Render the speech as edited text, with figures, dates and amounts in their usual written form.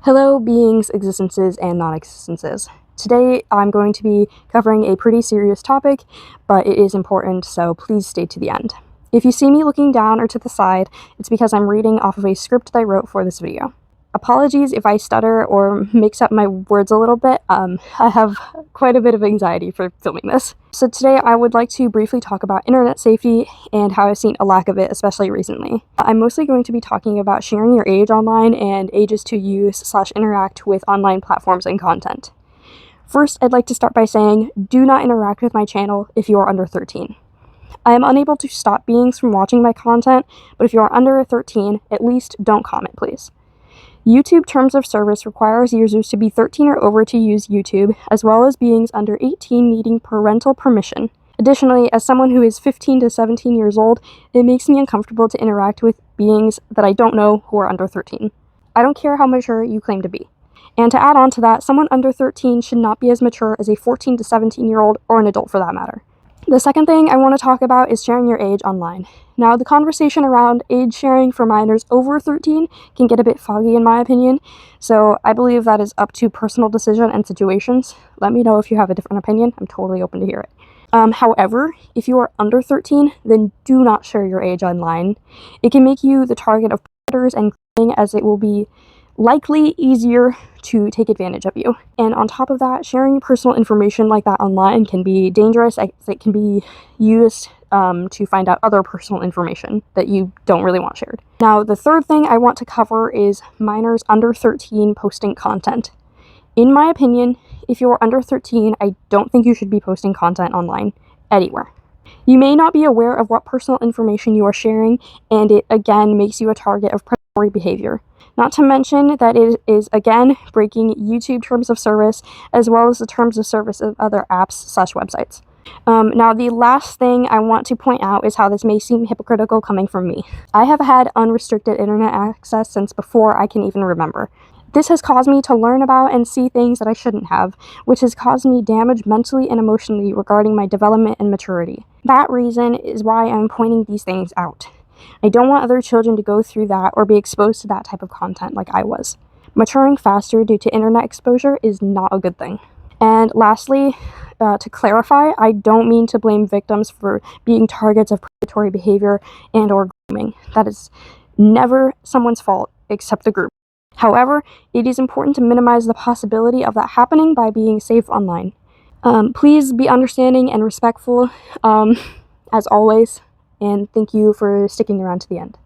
Hello, beings, existences, and non-existences. Today, I'm going to be covering a pretty serious topic, but it is important, so please stay to the end. If you see me looking down or to the side, it's because I'm reading off of a script that I wrote for this video. Apologies if I stutter or mix up my words a little bit. I have quite a bit of anxiety for filming this. So today I would like to briefly talk about internet safety and how I've seen a lack of it, especially recently. I'm mostly going to be talking about sharing your age online and ages to use/interact with online platforms and content. First, I'd like to start by saying, do not interact with my channel if you are under 13. I am unable to stop beings from watching my content, but if you are under 13, at least don't comment, please. YouTube Terms of Service requires users to be 13 or over to use YouTube, as well as beings under 18 needing parental permission. Additionally, as someone who is 15 to 17 years old, it makes me uncomfortable to interact with beings that I don't know who are under 13. I don't care how mature you claim to be. And to add on to that, someone under 13 should not be as mature as a 14 to 17-year-old or an adult for that matter. The second thing I want to talk about is sharing your age online. Now, the conversation around age sharing for minors over 13 can get a bit foggy in my opinion, so I believe that is up to personal decision and situations. Let me know if you have a different opinion. I'm totally open to hear it. However, if you are under 13, then do not share your age online. It can make you the target of predators and grooming, as it will be likely easier to take advantage of you. And on top of that, sharing personal information like that online can be dangerous, as it can be used to find out other personal information that you don't really want shared. Now, the third thing I want to cover is minors under 13 posting content. In my opinion, if you're under 13, I don't think you should be posting content online anywhere. You may not be aware of what personal information you are sharing, and it again makes you a target of predatory behavior. Not to mention that it is, again, breaking YouTube Terms of Service, as well as the Terms of Service of other apps/websites. Now, the last thing I want to point out is how this may seem hypocritical coming from me. I have had unrestricted internet access since before I can even remember. This has caused me to learn about and see things that I shouldn't have, which has caused me damage mentally and emotionally regarding my development and maturity. That reason is why I'm pointing these things out. I don't want other children to go through that or be exposed to that type of content like I was. Maturing faster due to internet exposure is not a good thing. And lastly, to clarify, I don't mean to blame victims for being targets of predatory behavior and or grooming. That is never someone's fault except the group. However, it is important to minimize the possibility of that happening by being safe online. Please be understanding and respectful, as always, and thank you for sticking around to the end.